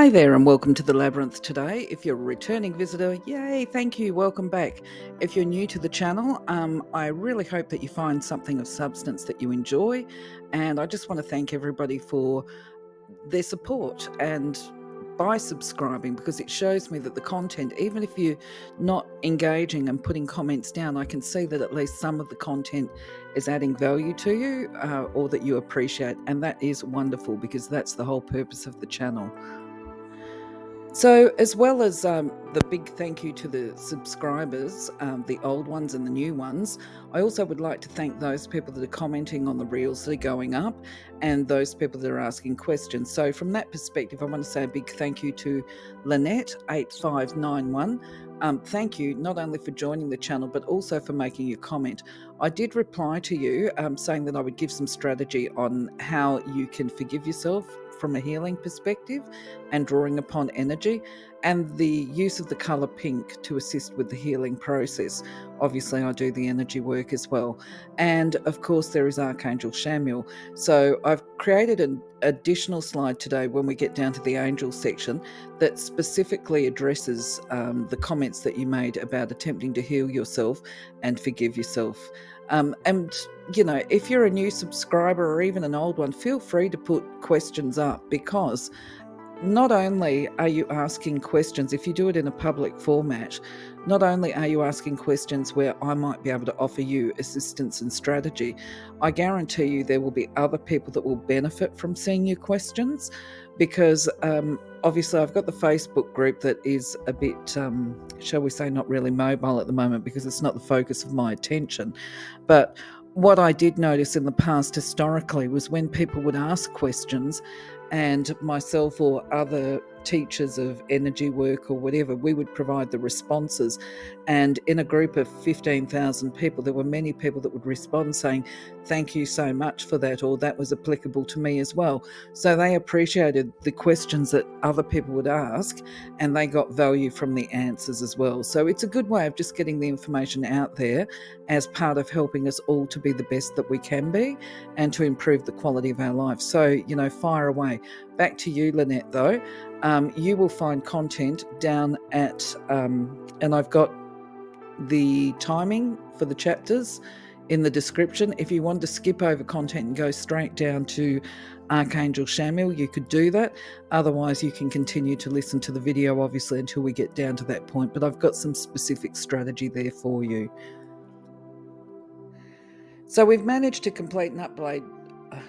Hi there and welcome to the Labyrinth today. If you're a returning visitor, yay, thank you, welcome back. If you're new to the channel, I really hope that you find something of substance that you enjoy, and I just want to thank everybody for their support and by subscribing, because it shows me that the content, even if you're not engaging and putting comments down, I can see that at least some of the content is adding value to you or that you appreciate, and that is wonderful because that's the whole purpose of the channel. So, as well as the big thank you to the subscribers, the old ones and the new ones, I also would like to thank those people that are commenting on the reels that are going up and those people that are asking questions. So, from that perspective, I want to say a big thank you to Lynette8591. Thank you not only for joining the channel, but also for making your comment. I did reply to you saying that I would give some strategy on how you can forgive yourself from a healing perspective and drawing upon energy, and the use of the color pink to assist with the healing process. Obviously, I do the energy work as well. And of course, there is Archangel Chamuel. So I've created an additional slide today when we get down to the angel section that specifically addresses the comments that you made about attempting to heal yourself and forgive yourself. And you know, if you're a new subscriber or even an old one, feel free to put questions up, because not only are you asking questions, if you do it in a public format, not only are you asking questions where I might be able to offer you assistance and strategy, I guarantee you there will be other people that will benefit from seeing your questions, because obviously I've got the Facebook group that is a bit, shall we say, not really mobile at the moment because it's not the focus of my attention. But what I did notice in the past historically was when people would ask questions, and myself or other teachers of energy work or whatever, we would provide the responses. And in a group of 15,000 people, there were many people that would respond saying, thank you so much for that, or that was applicable to me as well. So they appreciated the questions that other people would ask, and they got value from the answers as well. So it's a good way of just getting the information out there as part of helping us all to be the best that we can be and to improve the quality of our life. So, you know, fire away. Back to you, Lynette, though. You will find content down at, and I've got the timing for the chapters in the description. If you want to skip over content and go straight down to Archangel Chamuel, you could do that. Otherwise, you can continue to listen to the video, obviously, until we get down to that point. But I've got some specific strategy there for you. So we've managed to complete and upload,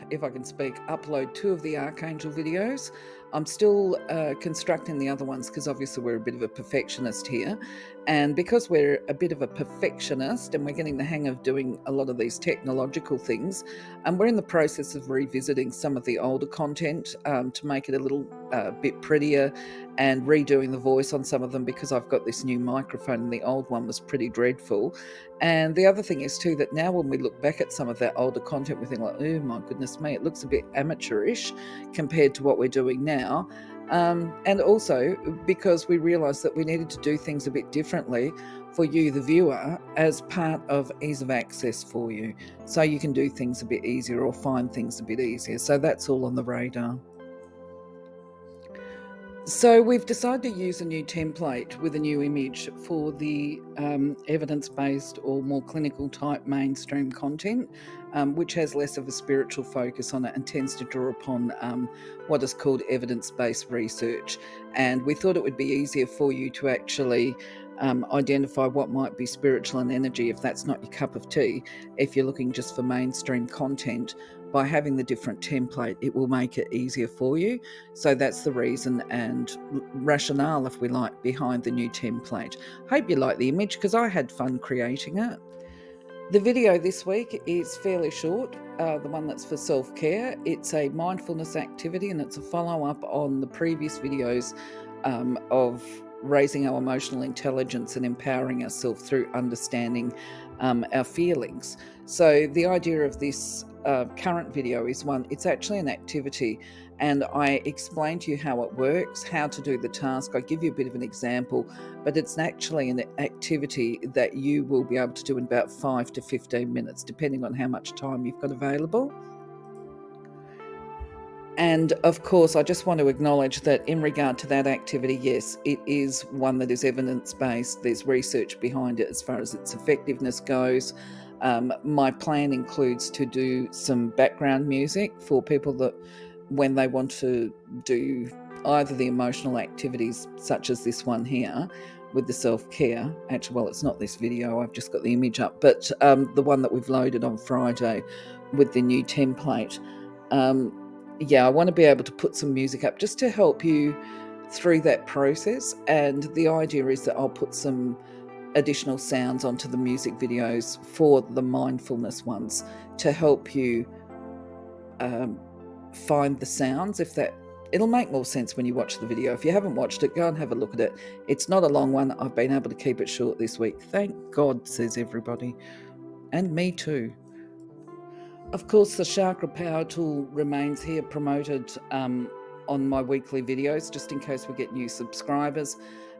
if I can speak, upload 2 of the Archangel videos. I'm still constructing the other ones because obviously we're a bit of a perfectionist here. And because we're a bit of a perfectionist and we're getting the hang of doing a lot of these technological things, we're in the process of revisiting some of the older content to make it a little bit prettier, and redoing the voice on some of them because I've got this new microphone and the old one was pretty dreadful. And the other thing is too that now when we look back at some of that older content, we think like, oh my goodness me, it looks a bit amateurish compared to what we're doing now. And also because we realised that we needed to do things a bit differently for you, the viewer, as part of ease of access for you. So you can do things a bit easier or find things a bit easier. So that's all on the radar. So we've decided to use a new template with a new image for the evidence-based or more clinical type mainstream content, which has less of a spiritual focus on it and tends to draw upon what is called evidence-based research. And we thought it would be easier for you to actually identify what might be spiritual and energy if that's not your cup of tea. If you're looking just for mainstream content, by having the different template, it will make it easier for you. So that's the reason and rationale, if we like, behind the new template. Hope you like the image because I had fun creating it. The video this week is fairly short, the one that's for self-care. It's a mindfulness activity and it's a follow-up on the previous videos of raising our emotional intelligence and empowering ourselves through understanding our feelings. So the idea of this current video is it's actually an activity, and I explain to you how it works, how to do the task. I give you a bit of an example, but it's actually an activity that you will be able to do in about 5 to 15 minutes, depending on how much time you've got available. And of course, I just want to acknowledge that in regard to that activity, yes, it is one that is evidence-based. There's research behind it as far as its effectiveness goes. My plan includes to do some background music for people that, when they want to do either the emotional activities such as this one here with the self-care. Actually, well, it's not this video, I've just got the image up, but the one that we've loaded on Friday with the new template. Yeah, I want to be able to put some music up just to help you through that process. And the idea is that I'll put some additional sounds onto the music videos for the mindfulness ones to help you find the sounds. If that, it'll make more sense when you watch the video. If you haven't watched it, go and have a look at it. It's not a long one. I've been able to keep it short this week. Thank God, says everybody. And me too. Of course, the Chakra Power tool remains here promoted on my weekly videos, just in case we get new subscribers.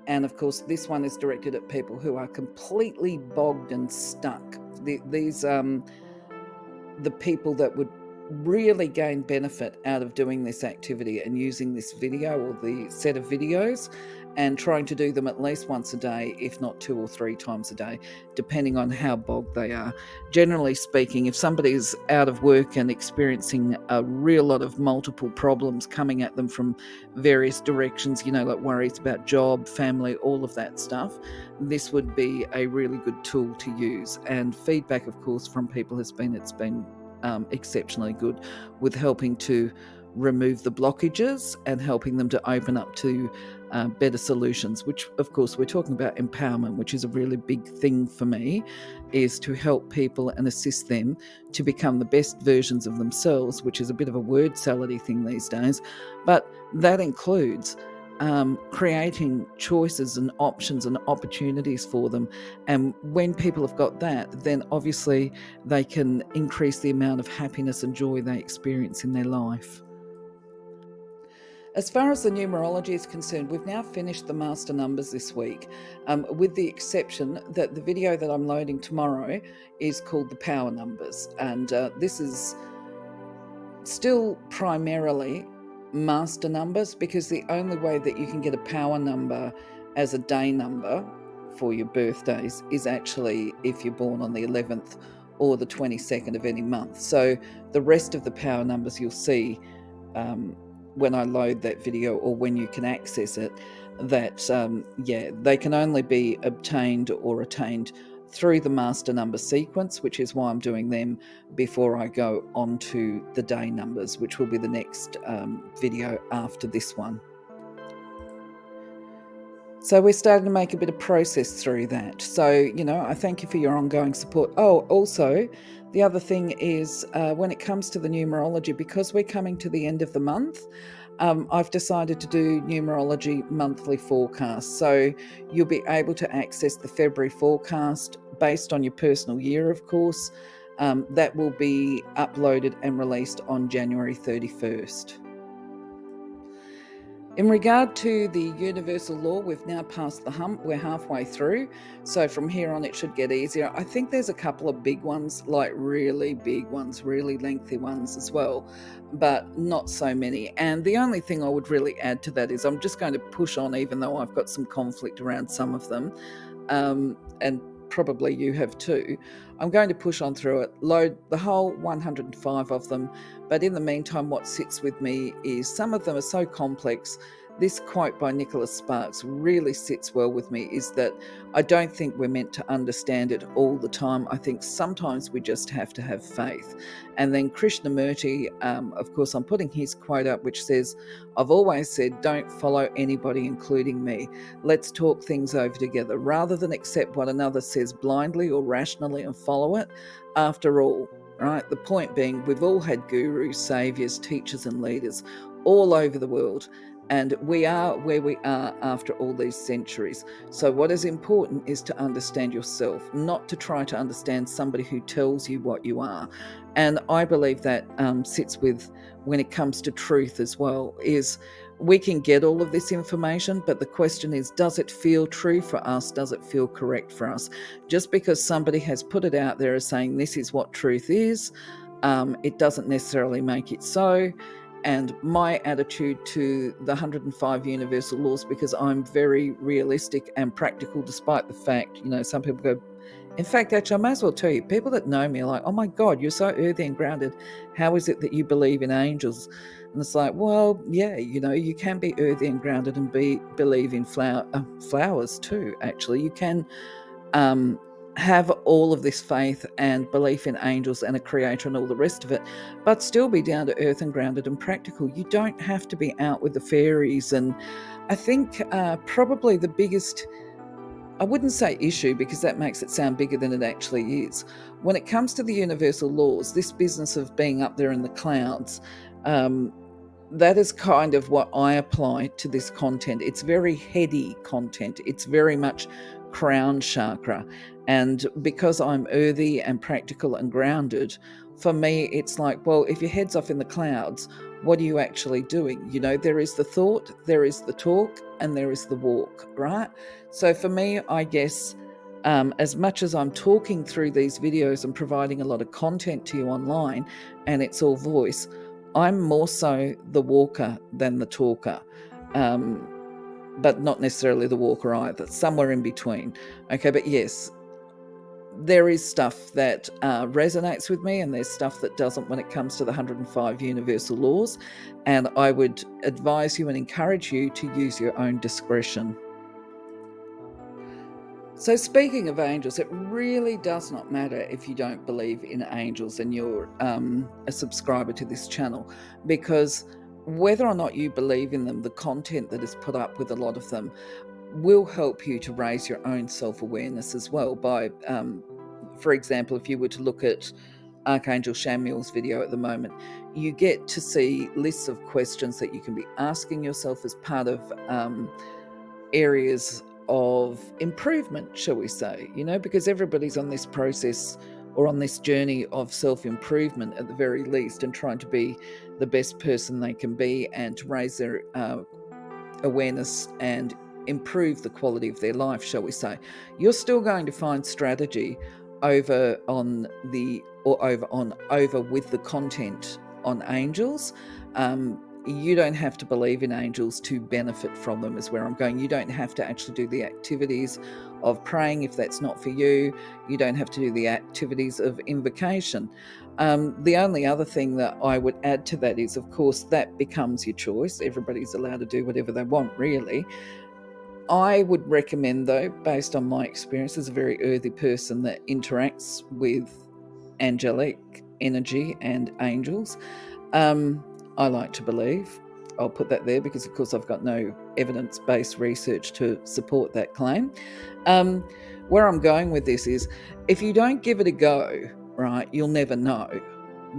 And of course, this one is directed at people who are completely bogged and stuck. These the people that would really gain benefit out of doing this activity and using this video or the set of videos and trying to do them at least once a day, if not 2 or 3 times a day, depending on how bogged they are. Generally speaking, if somebody is out of work and experiencing a real lot of multiple problems coming at them from various directions, like worries about job, family, all of that stuff, this would be a really good tool to use. And feedback, of course, from people it's been exceptionally good with helping to remove the blockages and helping them to open up to better solutions, which of course we're talking about empowerment, which is a really big thing for me, is to help people and assist them to become the best versions of themselves, which is a bit of a word salady thing these days, but that includes creating choices and options and opportunities for them. And when people have got that, then obviously they can increase the amount of happiness and joy they experience in their life. As far as the numerology is concerned, we've now finished the master numbers this week, with the exception that the video that I'm loading tomorrow is called the power numbers. And this is still primarily master numbers, because the only way that you can get a power number as a day number for your birthdays is actually if you're born on the 11th or the 22nd of any month. So the rest of the power numbers you'll see when I load that video, or when you can access it, that they can only be obtained or attained through the master number sequence, which is why I'm doing them before I go on to the day numbers, which will be the next video after this one. So we're starting to make a bit of process through that. So, I thank you for your ongoing support. Oh, also, the other thing is when it comes to the numerology, because we're coming to the end of the month, I've decided to do numerology monthly forecasts. So you'll be able to access the February forecast based on your personal year, of course. That will be uploaded and released on January 31st. In regard to the universal law, we've now passed the hump. We're halfway through. So from here on, it should get easier. I think there's a couple of big ones, like really big ones, really lengthy ones as well, but not so many. And the only thing I would really add to that is I'm just going to push on, even though I've got some conflict around some of them. And probably you have too. I'm going to push on through it, load the whole 105 of them. But in the meantime, what sits with me is some of them are so complex. This quote by Nicholas Sparks really sits well with me, is that I don't think we're meant to understand it all the time. I think sometimes we just have to have faith. And then Krishnamurti, of course, I'm putting his quote up, which says, I've always said, don't follow anybody, including me. Let's talk things over together rather than accept what another says blindly or rationally and follow it. After all, right, the point being, we've all had gurus, saviors, teachers and leaders all over the world, and we are where we are after all these centuries. So what is important is to understand yourself, not to try to understand somebody who tells you what you are. And I believe that sits with, when it comes to truth as well, is we can get all of this information, but the question is, does it feel true for us? Does it feel correct for us? Just because somebody has put it out there as saying this is what truth is, it doesn't necessarily make it so. and my attitude to the 105 universal laws, because I'm very realistic and practical, despite the fact, some people go, in fact, actually, I may as well tell you, people that know me are like, oh my God, you're so earthy and grounded. How is it that you believe in angels? And it's like, well, yeah, you can be earthy and grounded and believe in flowers too, actually. You can have all of this faith and belief in angels and a creator and all the rest of it, but still be down to earth and grounded and practical. You don't have to be out with the fairies. And I think probably the biggest, I wouldn't say issue, because that makes it sound bigger than it actually is. When it comes to the universal laws, this business of being up there in the clouds, that is kind of what I apply to this content. It's very heady content. It's very much crown chakra. And because I'm earthy and practical and grounded, for me, it's like, well, if your head's off in the clouds, what are you actually doing? There is the thought, there is the talk, and there is the walk, right? So for me, I guess, as much as I'm talking through these videos and providing a lot of content to you online, and it's all voice, I'm more so the walker than the talker, but not necessarily the walker either, somewhere in between. Okay, but yes, there is stuff that resonates with me, and there's stuff that doesn't when it comes to the 105 universal laws. And I would advise you and encourage you to use your own discretion. So speaking of angels, it really does not matter if you don't believe in angels and you're a subscriber to this channel, because whether or not you believe in them, the content that is put up with a lot of them will help you to raise your own self-awareness as well by, for example, if you were to look at Archangel Chamuel's video at the moment, you get to see lists of questions that you can be asking yourself as part of areas of improvement, shall we say, because everybody's on this process or on this journey of self-improvement at the very least, and trying to be the best person they can be and to raise their awareness and improve the quality of their life, shall we say. You're still going to find strategy over with the content on angels. You don't have to believe in angels to benefit from them, is where I'm going. You don't have to actually do the activities of praying if that's not for you. You don't have to do the activities of invocation. The only other thing that I would add to that is, of course, that becomes your choice. Everybody's allowed to do whatever they want, really. I would recommend, though, based on my experience as a very earthy person that interacts with angelic energy and angels, I like to believe. I'll put that there because, of course, I've got no evidence-based research to support that claim. Where I'm going with this is, if you don't give it a go, right, you'll never know.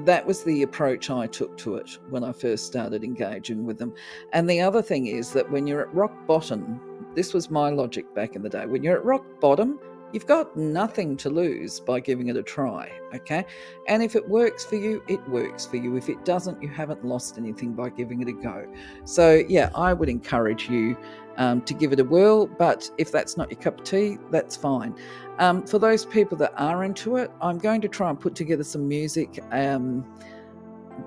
That was the approach I took to it when I first started engaging with them. And the other thing is that when you're at rock bottom, this was my logic back in the day, when you're at rock bottom, you've got nothing to lose by giving it a try, okay? And if it works for you, it works for you. If it doesn't, you haven't lost anything by giving it a go. So, yeah, I would encourage you to give it a whirl, but if that's not your cup of tea, that's fine. For those people that are into it, I'm going to try and put together some music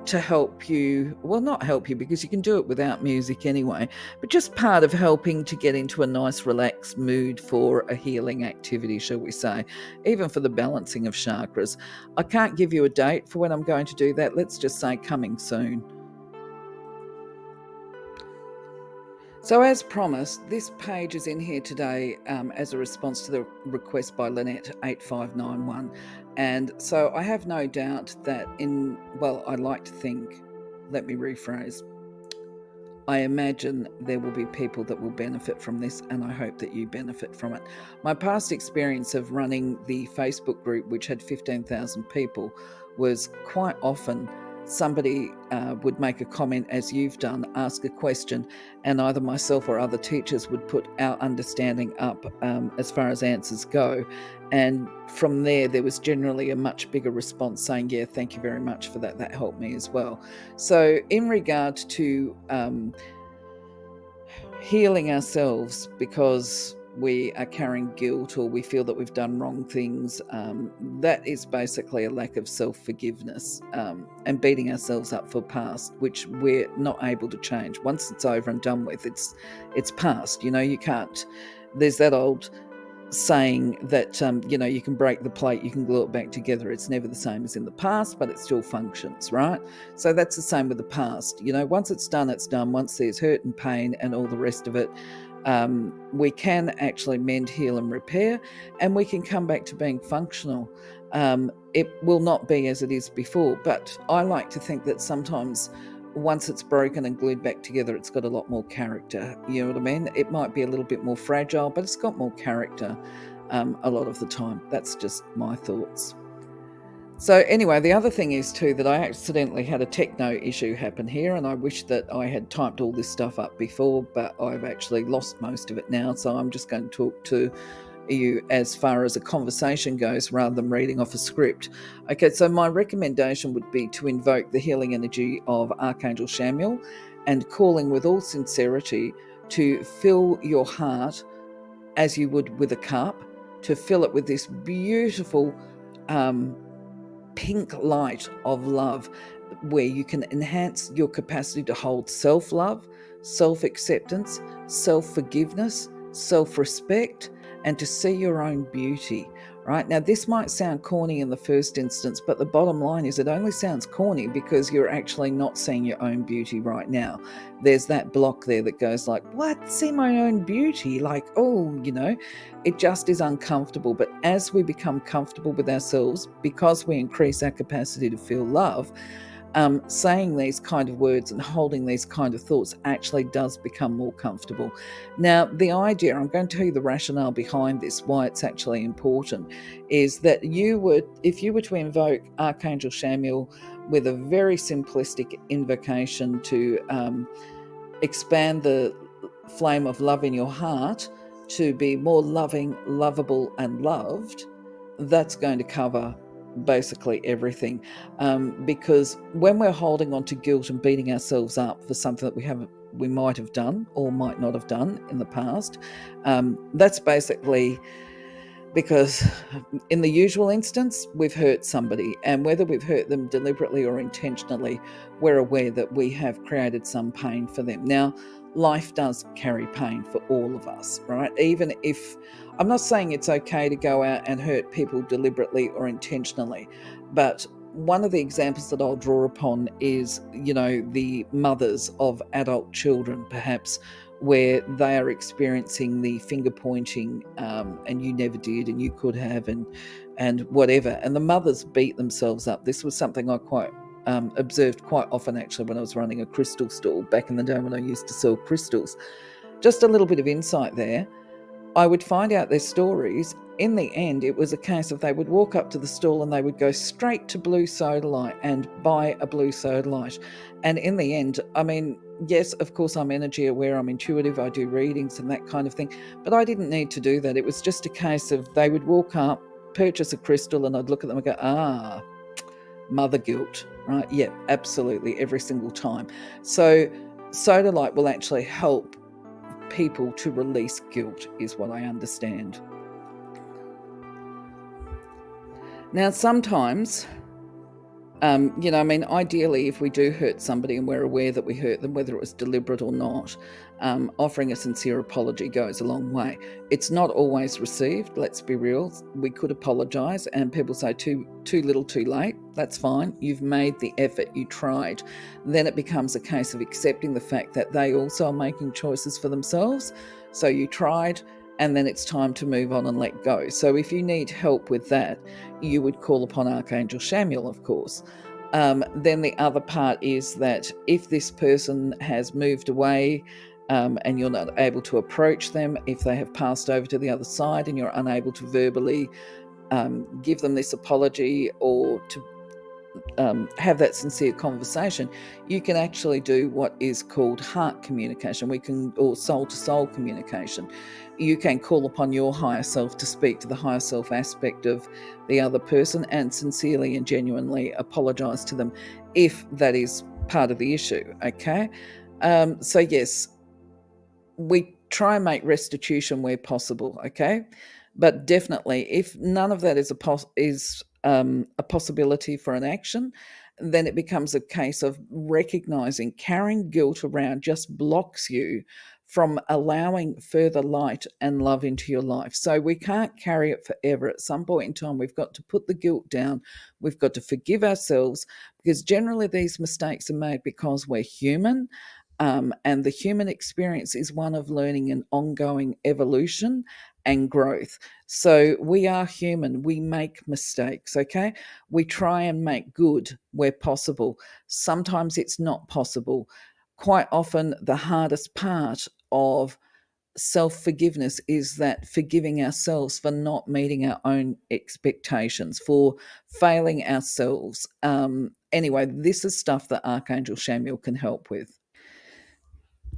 to help you, well, not help you because you can do it without music anyway, but just part of helping to get into a nice relaxed mood for a healing activity, shall we say, even for the balancing of chakras. I can't give you a date for when I'm going to do that. Let's just say coming soon. So as promised, this page is in here today as a response to the request by Lynette 8591. And so I have no doubt that I like to think, let me rephrase, I imagine there will be people that will benefit from this, and I hope that you benefit from it. My past experience of running the Facebook group, which had 15,000 people, was quite often somebody would make a comment, as you've done, ask a question, and either myself or other teachers would put our understanding up as far as answers go. And from there was generally a much bigger response saying, yeah, thank you very much for that. That helped me as well. So in regard to healing ourselves, because we are carrying guilt or we feel that we've done wrong things, that is basically a lack of self-forgiveness, and beating ourselves up for past, which we're not able to change. Once it's over and done with, it's past. You can't. There's that old saying that you can break the plate, you can glue it back together. It's never the same as in the past, but it still functions, right? So that's the same with the past. Once it's done, it's done. Once there's hurt and pain and all the rest of it, we can actually mend, heal, and repair, and we can come back to being functional. It will not be as it is before, but I like to think that sometimes once it's broken and glued back together, it's got a lot more character. You know what I mean? It might be a little bit more fragile, but it's got more character a lot of the time. That's just my thoughts. So anyway, the other thing is too that I accidentally had a techno issue happen here, and I wish that I had typed all this stuff up before, but I've actually lost most of it now. So I'm just going to talk to you as far as a conversation goes rather than reading off a script. Okay, so my recommendation would be to invoke the healing energy of Archangel Chamuel and calling with all sincerity to fill your heart as you would with a cup, to fill it with this beautiful pink light of love, where you can enhance your capacity to hold self-love, self-acceptance, self-forgiveness, self-respect, and to see your own beauty. Right now, this might sound corny in the first instance, but the bottom line is it only sounds corny because you're actually not seeing your own beauty right now. There's that block there that goes like, what? See my own beauty? Like, oh, it just is uncomfortable. But as we become comfortable with ourselves, because we increase our capacity to feel love, saying these kind of words and holding these kind of thoughts actually does become more comfortable. Now, the idea, I'm going to tell you the rationale behind this, why it's actually important, is that if you were to invoke Archangel Chamuel with a very simplistic invocation to expand the flame of love in your heart to be more loving, lovable, and loved, that's going to cover basically everything, because when we're holding on to guilt and beating ourselves up for something that we might have done or might not have done in the past, that's basically because in the usual instance, we've hurt somebody, and whether we've hurt them deliberately or intentionally, we're aware that we have created some pain for them. Now, life does carry pain for all of us, right? Even if, I'm not saying it's okay to go out and hurt people deliberately or intentionally, but one of the examples that I'll draw upon is, the mothers of adult children, perhaps, where they are experiencing the finger pointing, and you never did and you could have, and whatever, and the mothers beat themselves up. This was something I quite observed quite often actually when I was running a crystal store back in the day when I used to sell crystals. Just a little bit of insight there. I would find out their stories. In the end, it was a case of they would walk up to the stall and they would go straight to Blue Soda Light and buy a Blue Soda Light. And in the end, I mean, yes, of course, I'm energy aware, I'm intuitive, I do readings and that kind of thing, but I didn't need to do that. It was just a case of they would walk up, purchase a crystal, and I'd look at them and go, mother guilt, right? Yeah, absolutely, every single time. So Soda Light will actually help people to release guilt, is what I understand. Now, sometimes, ideally, if we do hurt somebody and we're aware that we hurt them, whether it was deliberate or not, offering a sincere apology goes a long way. It's not always received, let's be real. We could apologise and people say too little too late. That's fine. You've made the effort, you tried. Then it becomes a case of accepting the fact that they also are making choices for themselves. So you tried, and then it's time to move on and let go. So if you need help with that, you would call upon Archangel Chamuel, of course. Then the other part is that if this person has moved away, and you're not able to approach them, if they have passed over to the other side and you're unable to verbally give them this apology or to have that sincere conversation, you can actually do what is called heart communication. Or soul-to-soul communication. You can call upon your higher self to speak to the higher self aspect of the other person and sincerely and genuinely apologize to them if that is part of the issue, okay? So yes, we try and make restitution where possible, okay? But definitely, if none of that is a possibility for an action, then it becomes a case of recognizing carrying guilt around just blocks you from allowing further light and love into your life. So we can't carry it forever. At some point in time, we've got to put the guilt down. We've got to forgive ourselves, because generally these mistakes are made because we're human. And the human experience is one of learning and ongoing evolution and growth. So we are human. We make mistakes, okay? We try and make good where possible. Sometimes it's not possible. Quite often, the hardest part of self forgiveness is that forgiving ourselves for not meeting our own expectations, for failing ourselves. Anyway, this is stuff that Archangel Chamuel can help with.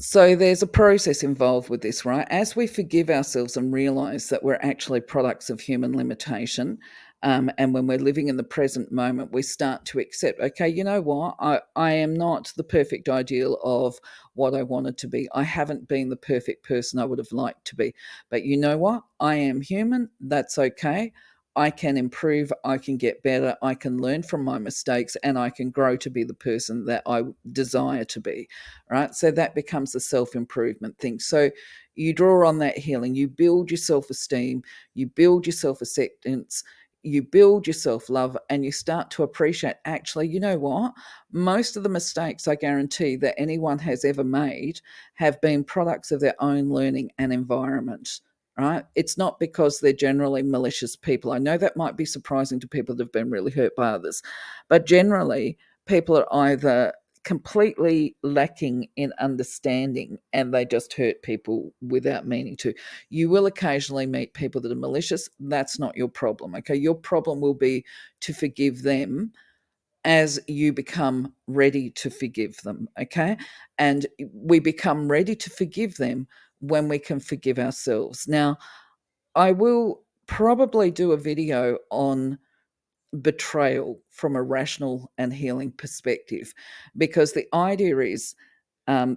So there's a process involved with this, right? As we forgive ourselves and realize that we're actually products of human limitation, and when we're living in the present moment, we start to accept, okay, you know what? I am not the perfect ideal of what I wanted to be. I haven't been the perfect person I would have liked to be. But you know what? I am human. That's okay. I can improve, I can get better, I can learn from my mistakes, and I can grow to be the person that I desire to be, right? So that becomes a self improvement thing. So you draw on that healing, you build your self esteem, you build your self acceptance, you build your self love, and you start to appreciate, actually, you know what? Most of the mistakes I guarantee that anyone has ever made have been products of their own learning and environment. Right? It's not because they're generally malicious people. I know that might be surprising to people that have been really hurt by others, but generally, people are either completely lacking in understanding and they just hurt people without meaning to. You will occasionally meet people that are malicious. That's not your problem. Okay. Your problem will be to forgive them as you become ready to forgive them. Okay. And we become ready to forgive them when we can forgive ourselves. Now, I will probably do a video on betrayal from a rational and healing perspective, because the idea is,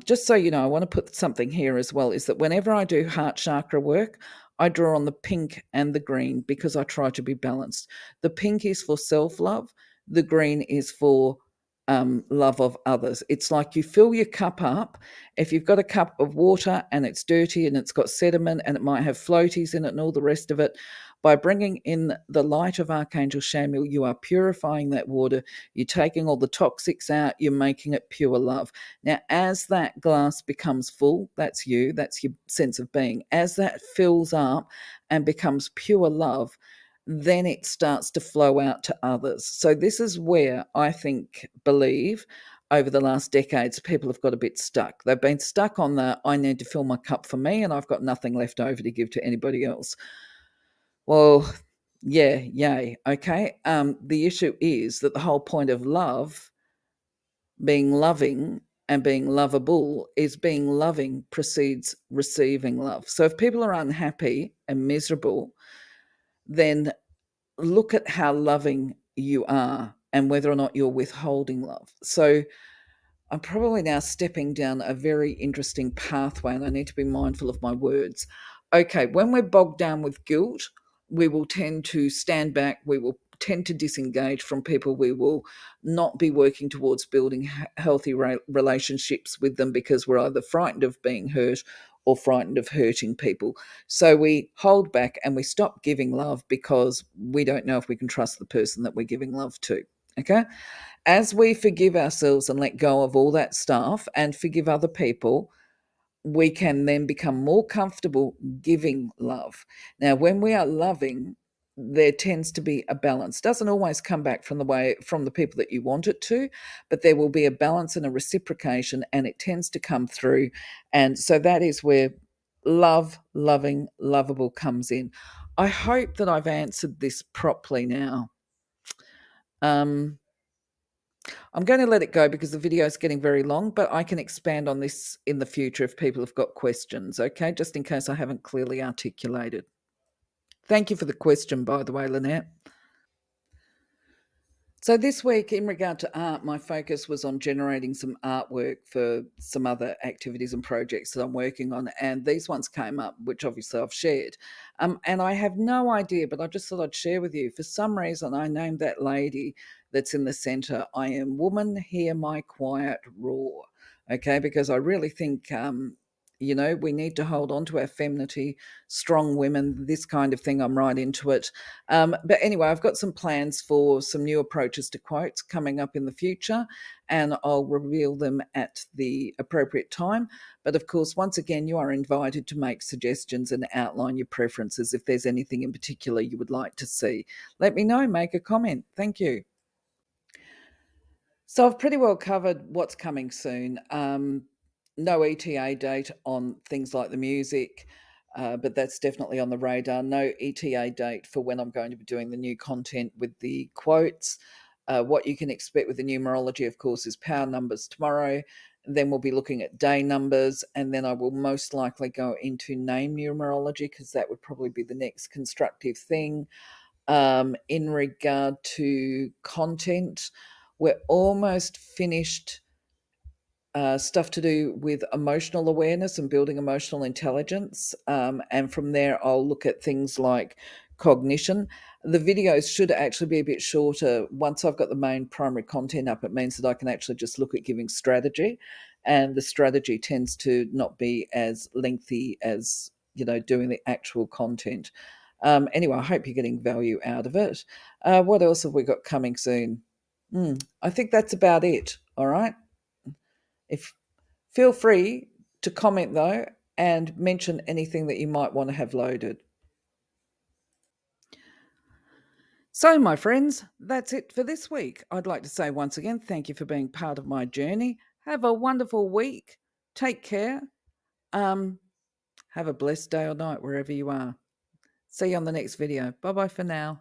just so you know, I want to put something here as well, is that whenever I do heart chakra work, I draw on the pink and the green because I try to be balanced. The pink is for self love, the green is for love of others. It's like you fill your cup up. If you've got a cup of water and it's dirty and it's got sediment and it might have floaties in it and all the rest of it, by bringing in the light of Archangel Chamuel, you are purifying that water. You're taking all the toxics out. You're making it pure love. Now, as that glass becomes full, that's you, that's your sense of being. As that fills up and becomes pure love, then it starts to flow out to others. So, this is where I believe over the last decades, people have got a bit stuck. They've been stuck on the I need to fill my cup for me and I've got nothing left over to give to anybody else. Well, yeah, yay. Okay. The issue is that the whole point of love, being loving and being lovable, is being loving precedes receiving love. So if people are unhappy and miserable, then look at how loving you are and whether or not you're withholding love. So I'm probably now stepping down a very interesting pathway and I need to be mindful of my words. Okay, when we're bogged down with guilt, we will tend to stand back, we will tend to disengage from people, we will not be working towards building healthy relationships with them because we're either frightened of being hurt or frightened of hurting people. So we hold back and we stop giving love because we don't know if we can trust the person that we're giving love to. Okay? As we forgive ourselves and let go of all that stuff and forgive other people, we can then become more comfortable giving love. Now, when we are loving, there tends to be a balance. Doesn't always come back from the people that you want it to, but there will be a balance and a reciprocation, and it tends to come through. And so that is where love, loving, lovable comes in. I hope that I've answered this properly now. I'm going to let it go because the video is getting very long, but I can expand on this in the future if people have got questions, okay? Just in case I haven't clearly articulated. Thank you for the question, by the way, Lynette. So this week, in regard to art, my focus was on generating some artwork for some other activities and projects that I'm working on, and these ones came up, which obviously I've shared. And I have no idea, but I just thought I'd share with you. For some reason, I named that lady that's in the centre. I am woman, hear my quiet roar. Okay, because I really think. We need to hold on to our femininity, strong women, this kind of thing. I'm right into it. But anyway, I've got some plans for some new approaches to quotes coming up in the future, and I'll reveal them at the appropriate time. But of course, once again, you are invited to make suggestions and outline your preferences. If there's anything in particular you would like to see, let me know, make a comment. Thank you. So I've pretty well covered what's coming soon. No ETA date on things like the music, but that's definitely on the radar. No ETA date for when I'm going to be doing the new content with the quotes. What you can expect with the numerology, of course, is power numbers tomorrow. Then we'll be looking at day numbers, and then I will most likely go into name numerology because that would probably be the next constructive thing. In regard to content, we're almost finished stuff to do with emotional awareness and building emotional intelligence. And from there, I'll look at things like cognition. The videos should actually be a bit shorter. Once I've got the main primary content up, it means that I can actually just look at giving strategy. And the strategy tends to not be as lengthy as, doing the actual content. Anyway, I hope you're getting value out of it. What else have we got coming soon? I think that's about it. All right. If Feel free to comment though and mention anything that you might want to have loaded. So, my friends, that's it for this week. I'd like to say once again, thank you for being part of my journey. Have a wonderful week. Take care. Um, have a blessed day or night wherever you are. See you on the next video. Bye bye for now.